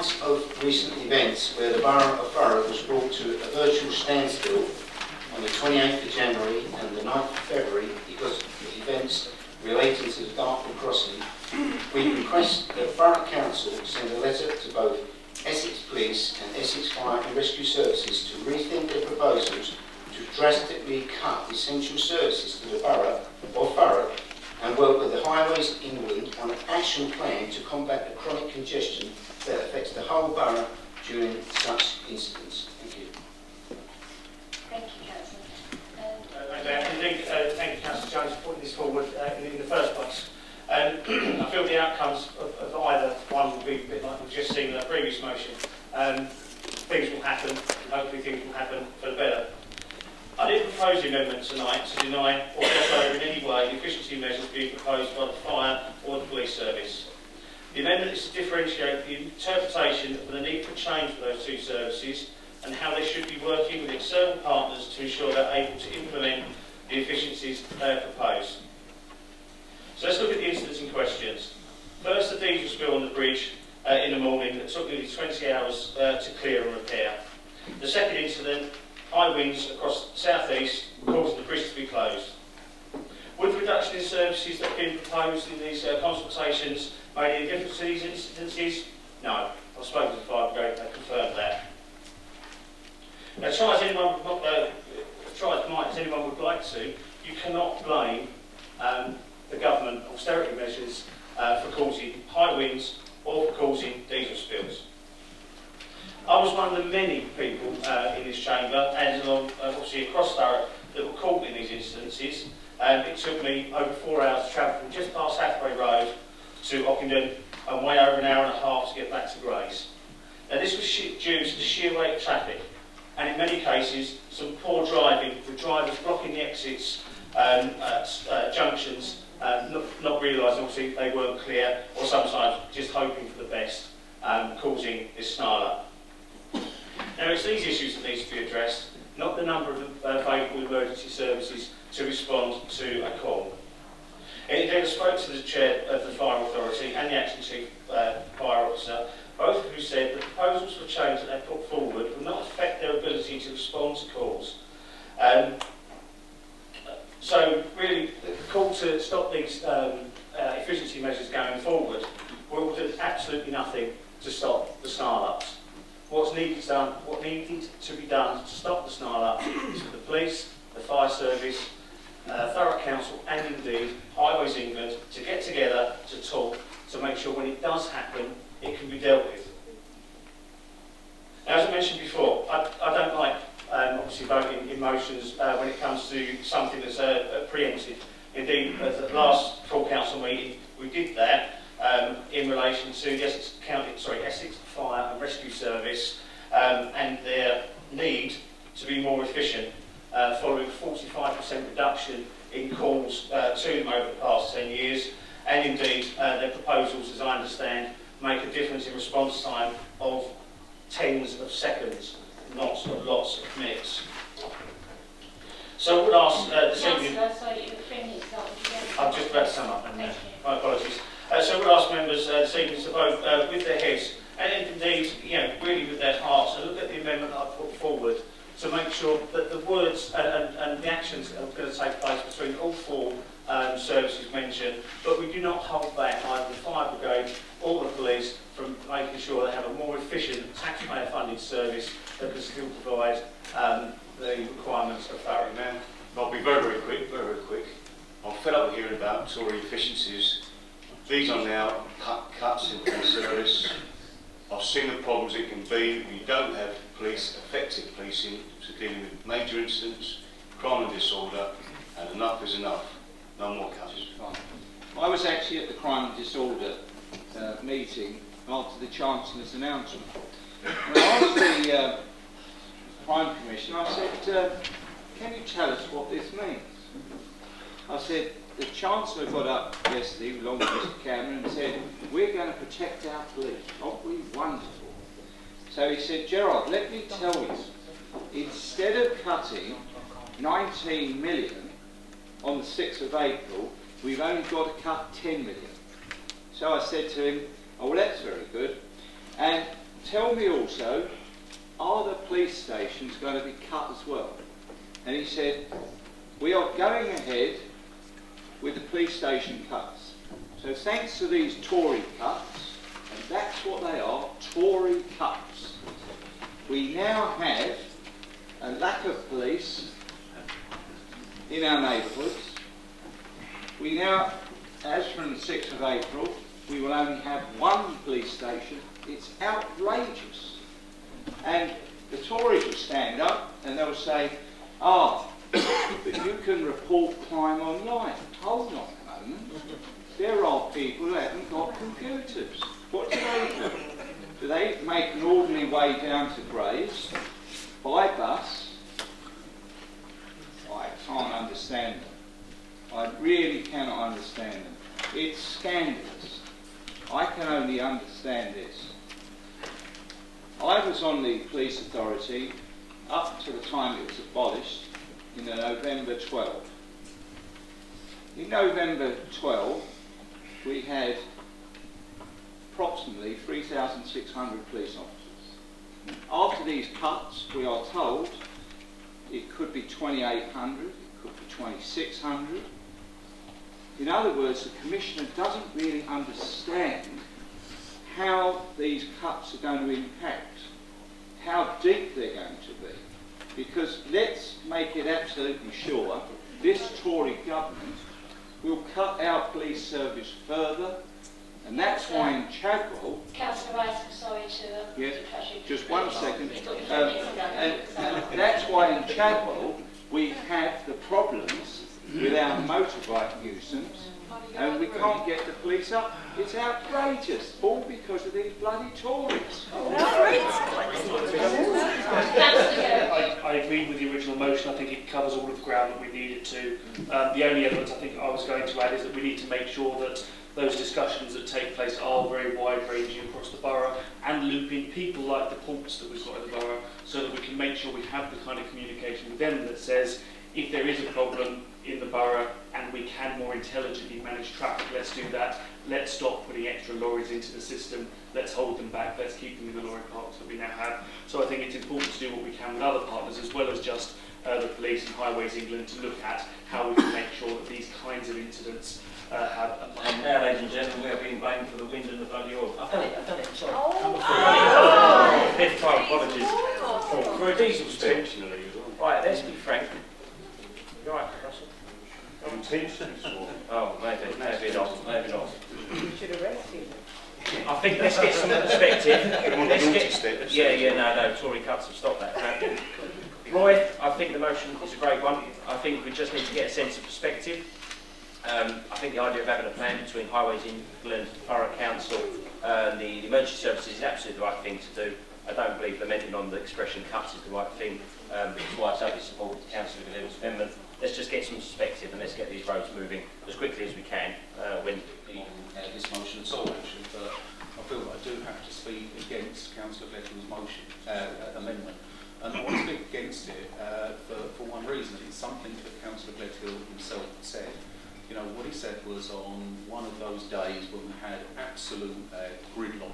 light of recent events where the Borough of Thurrock was brought to a virtual standstill on the 28th of January and the 9th of February because of events relating to the Dartford crossing, we request that Thurrock Council send a letter to both Essex Police and Essex Fire and Rescue Services to rethink their proposals to drastically cut essential services to the Borough of Thurrock and work with the Highways England on an action plan to combat the chronic congestion that affects the whole borough during such incidents. Thank you. Thank you, Councillor. Thank you, Councillor Jones, for putting this forward in the first place. I feel the outcomes of either one will be a bit like we've just seen in the previous motion. Things will happen, and hopefully things will happen for the better. I didn't propose the amendment tonight to deny or cross over in any way the efficiency measures being proposed by the fire or the police service. The amendment is to differentiate the interpretation of the need for change for those two services and how they should be working with external partners to ensure they're able to implement the efficiencies they have proposed. So let's look at the incidents in questions. First, the diesel spill on the bridge in the morning that took nearly 20 hours to clear and repair. The second incident, high winds across the south-east causing the bridge to be closed. Would the reduction in services that have been proposed in these consultations make any difference to these incidences? No. I've spoken to the fire brigade, they confirmed that. Now, try as anyone would like to, you cannot blame the government austerity measures for causing high winds or for causing diesel spills. I was one of the many people in this chamber and obviously across Thurrock that were caught in these incidences. It took me over 4 hours to travel from just past Hathaway Road to Ockenden and way over an hour and a half to get back to Grays. Now, this was due to the sheer rate of traffic and in many cases some poor driving with drivers blocking the exits at junctions, not realising obviously they weren't clear or sometimes just hoping for the best, causing this snarl up. Now, it's these issues that need to be addressed, not the number of available emergency services to respond to a call. And indeed, I spoke to the chair of the Fire Authority and the Acting Chief Fire Officer, both of who said the proposals for change that they put forward will not affect their ability to respond to calls. So, really, the call to stop these efficiency measures going forward will do absolutely nothing to stop the snarl-ups. What needed to be done to stop the snarl-up is for the police, the fire service, Thurrock Council and indeed Highways England to get together to talk to make sure when it does happen it can be dealt with. Now, as I mentioned before, I don't like obviously voting in motions when it comes to something that's preempted. Indeed, at the last full council meeting we did that in relation to the Essex Fire and Rescue Service and their need to be more efficient following a 45% reduction in calls to them over the past 10 years, and indeed their proposals, as I understand, make a difference in response time of tens of seconds, not of lots of minutes. So I would ask this evening... Sorry, you're 3 minutes up again. I'm just about to sum up, and my apologies. So I would ask members this evening to vote with their heads and indeed, really with their hearts, and look at the amendment that I put forward to make sure that the words and the actions are going to take place between all four services mentioned, but we do not hold back either the fire brigade or the police from making sure they have a more efficient taxpayer-funded service that can still provide the requirements of Thurrock. Man, I'll be very quick. I'm fed up with hearing about Tory efficiencies. These are now cuts in the service. I've seen the problems it can be when you don't have effective policing to dealing with major incidents, crime and disorder, and enough is enough. No more cuts. I was actually at the crime and disorder meeting after the Chancellor's announcement. And I asked the Crime Commission, I said, can you tell us what this means? I said, the Chancellor got up yesterday, along with Mr Cameron, and said, we're going to protect our police. Aren't we wonderful? So he said, Gerard, let me tell you, instead of cutting 19 million on the 6th of April, we've only got to cut 10 million. So I said to him, oh, well, that's very good. And tell me also, are the police stations going to be cut as well? And he said, we are going ahead with the police station cuts. So thanks to these Tory cuts, and that's what they are, Tory cuts, we now have a lack of police in our neighbourhoods. We now, as from the 6th of April, we will only have one police station. It's outrageous. And the Tories will stand up and they'll say, but you can report crime online. Hold on a moment. There are people who haven't got computers. What do they do? Do they make an ordinary way down to Grays by bus? I can't understand them. I really cannot understand them. It's scandalous. I can only understand this. I was on the police authority up to the time it was abolished in November 12. In November 12, we had approximately 3,600 police officers. After these cuts, we are told it could be 2,800, it could be 2,600. In other words, the Commissioner doesn't really understand how these cuts are going to impact, how deep they're going to be. Because let's make it absolutely sure, this Tory government will cut our police service further, and that's why in Chadwell... Councillor Rice, I'm sorry to... Yes, just 1 second. And that's why in Chadwell we have the problems with our motorbike nuisance, and we can't get the police up. It's outrageous, all because of these bloody Tories. I agree with the original motion. I think it covers all of the ground that we need it to. The only element I think I was going to add is that we need to make sure that those discussions that take place are very wide-ranging across the borough and loop in people like the ports that we've got in the borough, so that we can make sure we have the kind of communication with them that says, if there is a problem in the borough and we can more intelligently manage traffic, let's do that. Let's stop putting extra lorries into the system. Let's hold them back. Let's keep them in the lorry parks that we now have. So I think it's important to do what we can with other partners, as well as just the police and Highways England, to look at how we can make sure that these kinds of incidents have a And now, ladies and gentlemen, we are being blamed for the wind and the bloody oil. I've done it, I'm sorry. Fifth time, apologies. For a diesel spill. Right, let's be frank. You all right, Russell? Intentionally so. Oh, maybe not, maybe not. You should arrest him. I think let's get some perspective. No, Tory cuts have stopped that crap. Roy, I think the motion is a great one. I think we just need to get a sense of perspective. I think the idea of having a plan between Highways England, Thurrock Council and the emergency services is absolutely the right thing to do. I don't believe lamenting on the expression cuts is the right thing. That's why I totally support Councillor Gillespie's amendment. Let's just get some perspective and let's get these roads moving as quickly as we can when this motion at all, actually, but I feel that I do have to speak against Councillor Gillespie's motion, amendment. And I want to speak against it for one reason. It's something that Councillor Gillespie himself said. You know, what he said was on one of those days when we had absolute gridlock,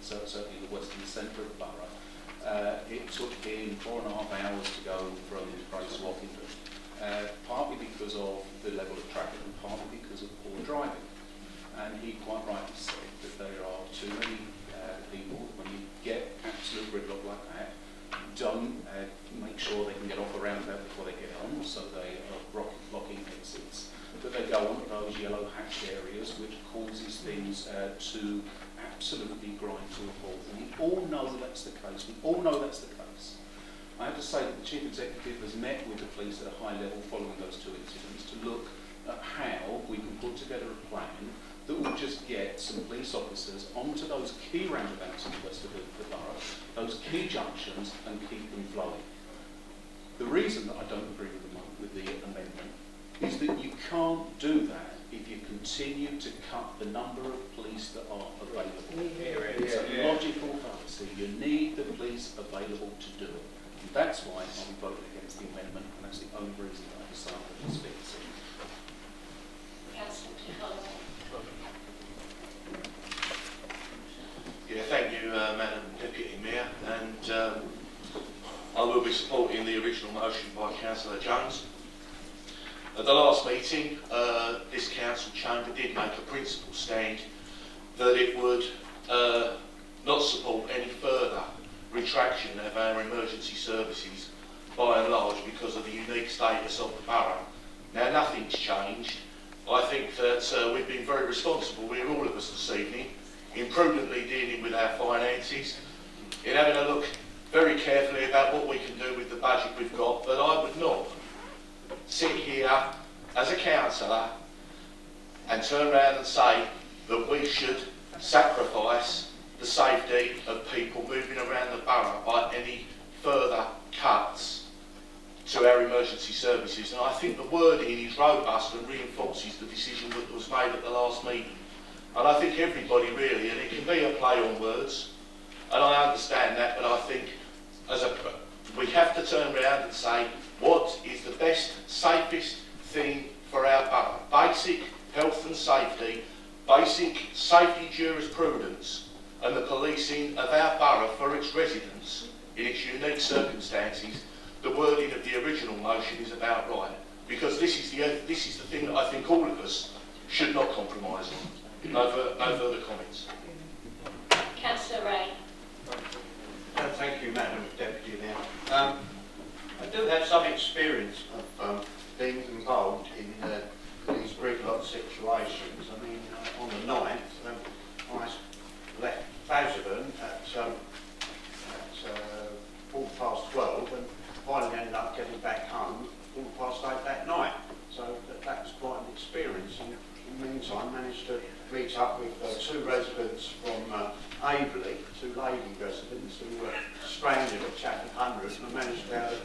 certainly in the western centre of the borough, it took him 4.5 hours to go from Grace to Woffington, partly because of the level of traffic and partly because of poor driving. And he quite rightly said that there are too many people, when you get absolute gridlock like that, don't make sure they can get off around that before they get on, so they are blocking exits. But they go on those yellow hatched areas, which causes things to absolutely grind to a halt. And we all know that's the case. We all know that's the case. I have to say that the Chief Executive has met with the police at a high level following those two incidents to look at how we can put together a plan that will just get some police officers onto those key roundabouts in the west of the borough, those key junctions, and keep them flowing. The reason that I don't agree with the amendment is that you can't do that if you continue to cut the number of police that are available. It's a logical fallacy. You need the police available to do it. And that's why I'm voting against the amendment, and that's the only reason that I decided to speak to it. Councillor Holloway. Yeah, thank you, Madam Deputy motion by Councillor Jones. At the last meeting, this council chamber did make a principle stand that it would not support any further retraction of our emergency services by and large because of the unique status of the borough. Now nothing's changed. I think that we've been very responsible, we're all of us this evening, in prudently dealing with our finances, in having a look very carefully about what we can do with the budget we've got, but I would not sit here as a councillor and turn around and say that we should sacrifice the safety of people moving around the borough by any further cuts to our emergency services. And I think the wording is robust and reinforces the decision that was made at the last meeting. And I think everybody really, and it can be a play on words, and I understand that, but I think we have to turn around and say what is the best, safest thing for our borough. Basic health and safety, basic safety jurisprudence, and the policing of our borough for its residents in its unique circumstances. The wording of the original motion is about right, because this is the thing that I think all of us should not compromise on. No further comments. Councillor Ray. Thank you, Madam Deputy Mayor. I do have some experience of being involved in these gridlock situations. I mean, on the 9th, I left Basildon at 12:15, and finally ended up getting back home 8:15 that night. So that was quite an experience. And in the meantime, managed to meet up with two residents from Averley, two lady residents who were stranded at Chatham 100, and I managed to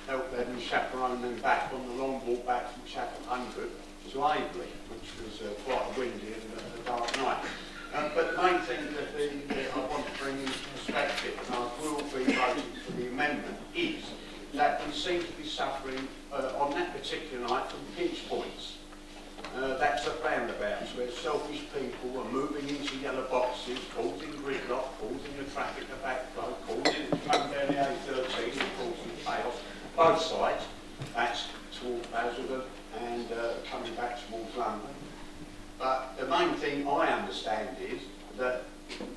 help them and chaperone them back on the long walk back from Chatham 100 to Averley, which was quite a windy and a dark night. But the main thing that I want to bring into perspective, and I will be voting for the amendment, is that we seem to be suffering on that particular night from pinch points. That's at roundabouts where selfish people are moving into yellow boxes, causing gridlock, causing the traffic to backflow, causing it to come down the A13 and causing chaos. Both sides, that's towards Basildon and coming back towards London. But the main thing I understand is that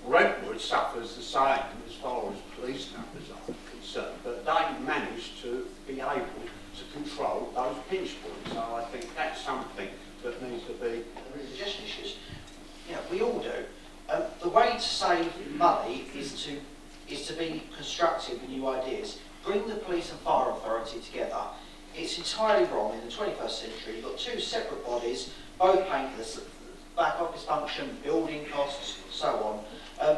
Brentwood suffers the same as far as police numbers are concerned, but they managed to be able to control those pinch points. So I think that's something that needs to be. Indigestion issues. You know, we all do. The way to save money is to be constructive with new ideas. Bring the police and fire authority together. It's entirely wrong in the 21st century. You've got two separate bodies, both paying for the back office function, building costs, so on.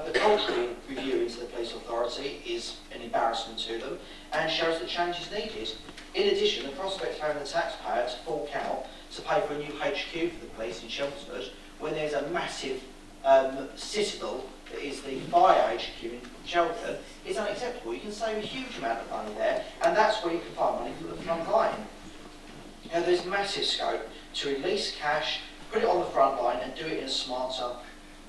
The cultural review into the police authority is an embarrassment to them and shows that change is needed. In addition, the prospect of having the taxpayer to fork out to pay for a new HQ for the police in Chelmsford, when there's a massive citadel that is the fire HQ in Chelmsford, is unacceptable. You can save a huge amount of money there, and that's where you can find money for the front line. Now, there's massive scope to release cash, put it on the front line, and do it in a smarter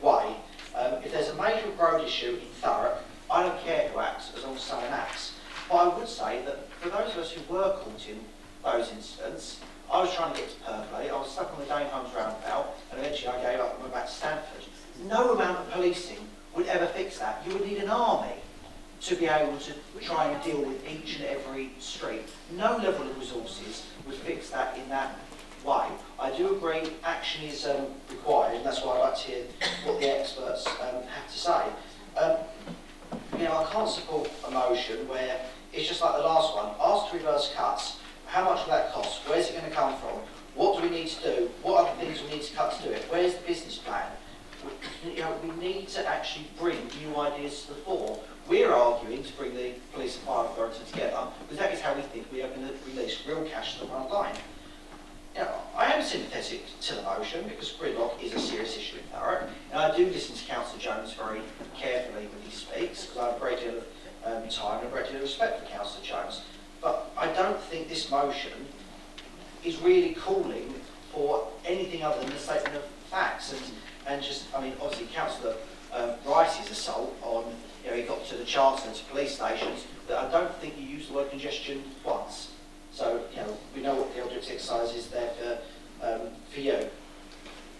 way. If there's a major road issue in Thurrock, I don't care who acts as long as someone acts. But I would say that for those of us who were caught in those incidents, I was trying to get to Purpley, I was stuck on the Dane Holmes roundabout, and eventually I gave up and went back to Stanford. No amount of policing would ever fix that. You would need an army to be able to try and deal with each and every street. No level of resources would fix that in that way. I do agree action is required, and that's why I'd like to hear what the experts have to say. You know, I can't support a motion where it's just like the last one. Ask to reverse cuts. How much will that cost? Where's it going to come from? What do we need to do? What other things we need to cut to do it? Where's the business plan? We need to actually bring new ideas to the fore. We're arguing to bring the police and fire authority together because that is how we think we are going to release real cash to the front line. You know, I am sympathetic to the motion because gridlock is a serious issue in Thurrock, and I do listen to Councillor Jones very carefully when he speaks because I have a great deal of time and a great deal of respect for Councillor Jones. But I don't think this motion is really calling for anything other than a statement of facts. And just, I mean, obviously Councillor Rice's assault on, you know, he got to the Chancellor and to police stations, that I don't think you used the word congestion once. So, we know what the object exercise is there for you.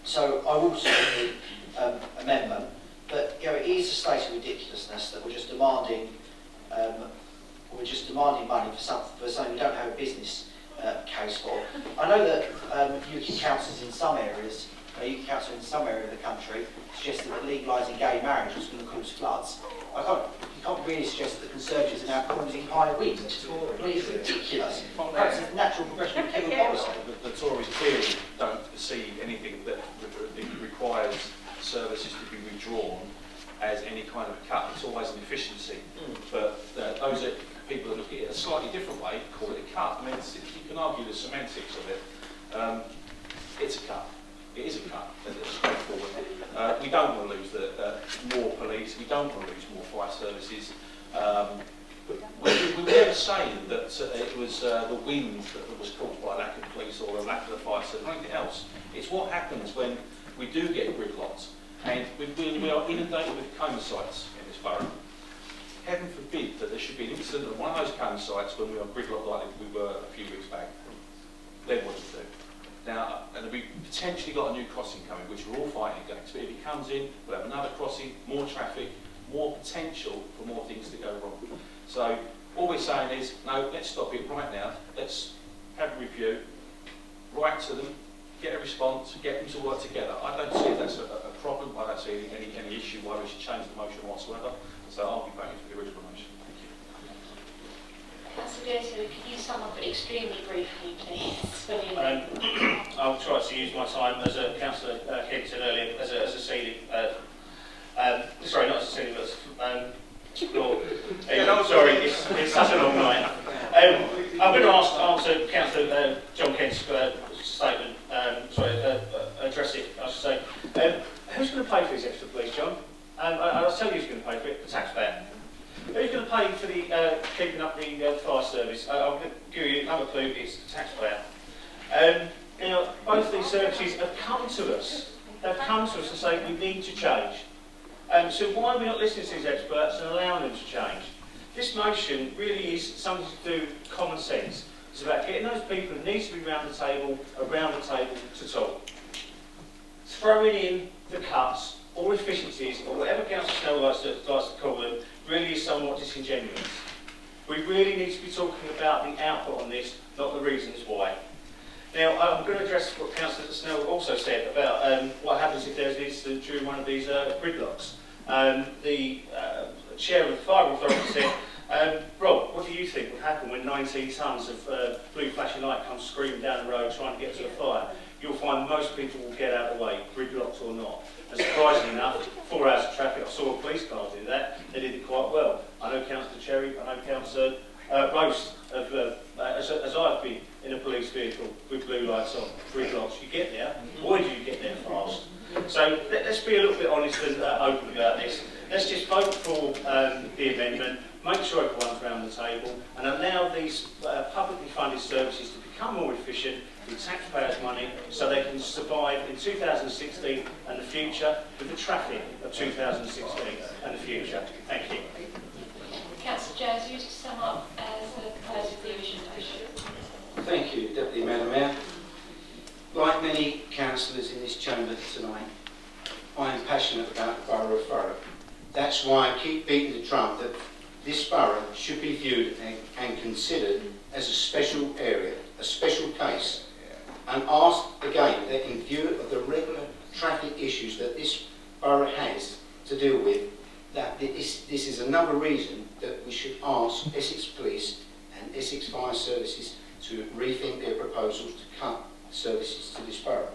So I will support the amendment, but it is a state of ridiculousness that we're just demanding money for something we don't have a business case for. I know that UKIP councils in some areas, UKIP council in some area of the country suggested that legalising gay marriage was going to cause floods. You can't really suggest that the Conservatives are now causing high wind. It's ridiculous. Perhaps it's a natural progression of human policy. The Tories clearly don't see anything that requires services to be withdrawn as any kind of cut. It's always an efficiency. But those people that look at it a slightly different way call it a cut. I mean, you can argue the semantics of it. It's a cut. It is a cut. It's straightforward. We don't want to lose more police. We don't want to lose more fire services. We were never saying that it was the wind that was caused by a lack of police or a lack of the fire service or anything else. It's what happens when we do get gridlocked and we are inundated with coma sites in this borough. Heaven forbid that there should be an incident at one of those coma sites when we are gridlocked like we were a few weeks back. Then what to do? Now, and we've potentially got a new crossing coming, which we're all fighting against. But if it comes in, we'll have another crossing, more traffic, more potential for more things to go wrong. So all we're saying is, no, let's stop it right now. Let's have a review, write to them, get a response, get them to work together. I don't see that's a problem. I don't see any issue why we should change the motion whatsoever. So I'll be voting for the original motion. Thank you. Councillor Gerson, could you sum up extremely briefly, please? I'll try to use my time, as Councillor Kent said earlier, as a ceiling. Sorry, not as a ceiling, but as floor. Sorry, it's such a long night. I'm going to answer Councillor John Kent's statement. Address it, I should say. Who's going to pay for this extra police, John? I'll tell you who's going to pay for it, the taxpayer. Who's going to pay for the keeping up the fire service? I'll give you another clue, it's the taxpayer. Both these services have come to us. They've come to us and say we need to change. So why are we not listening to these experts and allowing them to change? This motion really is something to do with common sense. It's about getting those people who need to be around the table to talk. Throwing in the cuts or efficiencies or whatever Councillor Snell likes to call them really is somewhat disingenuous. We really need to be talking about the output on this, not the reasons why. Now, I'm going to address what Councillor Snell also said about what happens if there's an incident during one of these gridlocks. The chair of the fire authority said, Rob, what do you think would happen when 19 tonnes of blue flashing light comes screaming down the road trying to get to a fire? You'll find most people will get out of the way, gridlocked or not. And surprisingly enough, 4 hours of traffic, I saw a police car do that, they did it quite well. I know Councillor Cherry, I know Councillor Rose, as I've been in a police vehicle with blue lights on, gridlocks, you get there, boy do you get there fast. So let's be a little bit honest and open about this. Let's just vote for the amendment, make sure everyone's around the table, and allow these publicly funded services to become more efficient with taxpayers' money so they can survive in 2016 and the future with the traffic of 2016 and the future. Thank you. Councillor Jones, you to sum up as the close of the original motion. Thank you, Deputy Madam Mayor. Like many councillors in this chamber tonight, I am passionate about the borough of Thurrock. That's why I keep beating the drum that this borough should be viewed and considered as a special area, a special case, and ask again that in view of the regular traffic issues that this borough has to deal with, that this is another reason that we should ask Essex Police and Essex Fire Services to rethink their proposals to cut services to this borough.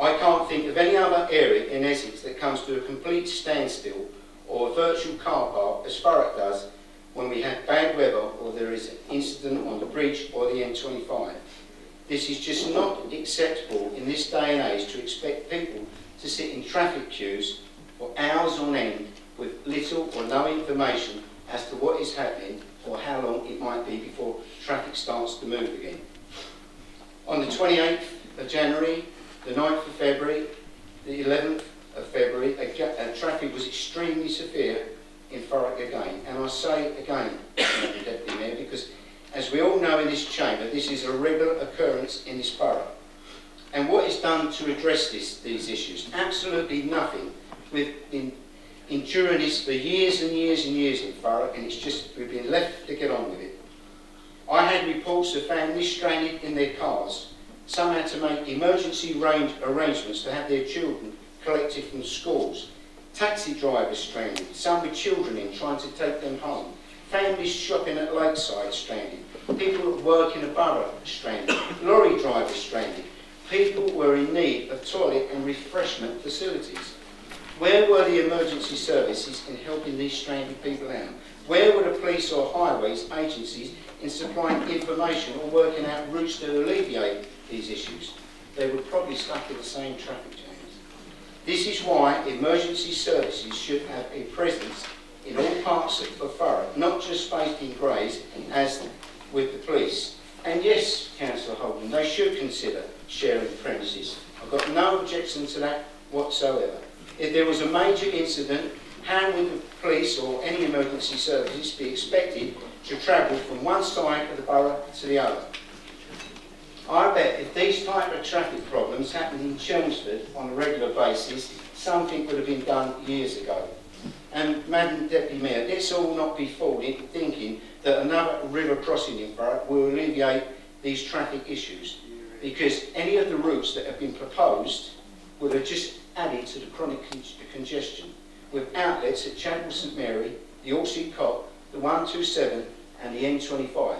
I can't think of any other area in Essex that comes to a complete standstill or a virtual car park as Thurrock does when we have bad weather or there is an incident on the bridge or the M25. This is just not acceptable in this day and age to expect people to sit in traffic queues for hours on end with little or no information as to what is happening or how long it might be before traffic starts to move again. On the 28th of January, the 9th of February, the 11th of February, traffic was extremely severe in Thurrock again. And I say again, Deputy Mayor, because As we all know in this chamber, this is a regular occurrence in this borough. And what is done to address these issues? Absolutely nothing. We've been enduring this for years and years and years in Thurrock, and it's just, we've been left to get on with it. I had reports of families stranded in their cars. Some had to make emergency arrangements to have their children collected from schools. Taxi drivers stranded, some with children in trying to take them home. Families shopping at Lakeside stranded. People at work in a borough stranded. Lorry drivers stranded. People were in need of toilet and refreshment facilities. Where were the emergency services in helping these stranded people out? Where were the police or highways agencies in supplying information or working out routes to alleviate these issues? They were probably stuck in the same traffic jams. This is why emergency services should have a presence in all parts of Thurrock, not just based in Grays as with the police. And yes, Councillor Holden, they should consider sharing premises. I've got no objection to that whatsoever. If there was a major incident, how would the police or any emergency services be expected to travel from one side of the borough to the other? I bet if these type of traffic problems happened in Chelmsford on a regular basis, something would have been done years ago. And Madam Deputy Mayor, let's all not be fooled into thinking that another river crossing in Thurrock will alleviate these traffic issues, because any of the routes that have been proposed would have just added to the chronic congestion, with outlets at Chapel St Mary, the UKIP, the 127 and the M25.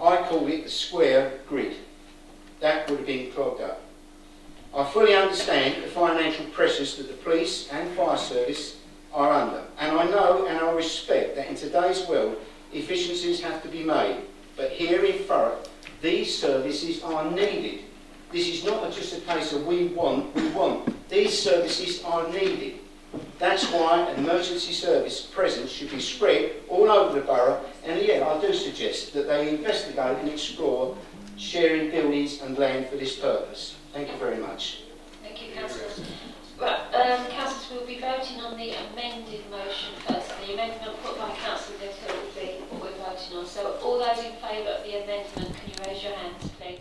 I call it the square grid. That would have been clogged up. I fully understand the financial pressures that the police and fire service are under, and I know and I respect that in today's world efficiencies have to be made, but here in Thurrock these services are needed. This is not just a case of we want. These services are needed. That's why an emergency service presence should be spread all over the borough, and yet I do suggest that they investigate and explore sharing buildings and land for this purpose. Thank you very much. Thank you, Councillor. Right, Councillors, we'll be voting on the amended motion first. The amendment put by Councillor Little will be what we're voting on. So all those in favour of the amendment, can you raise your hands, please?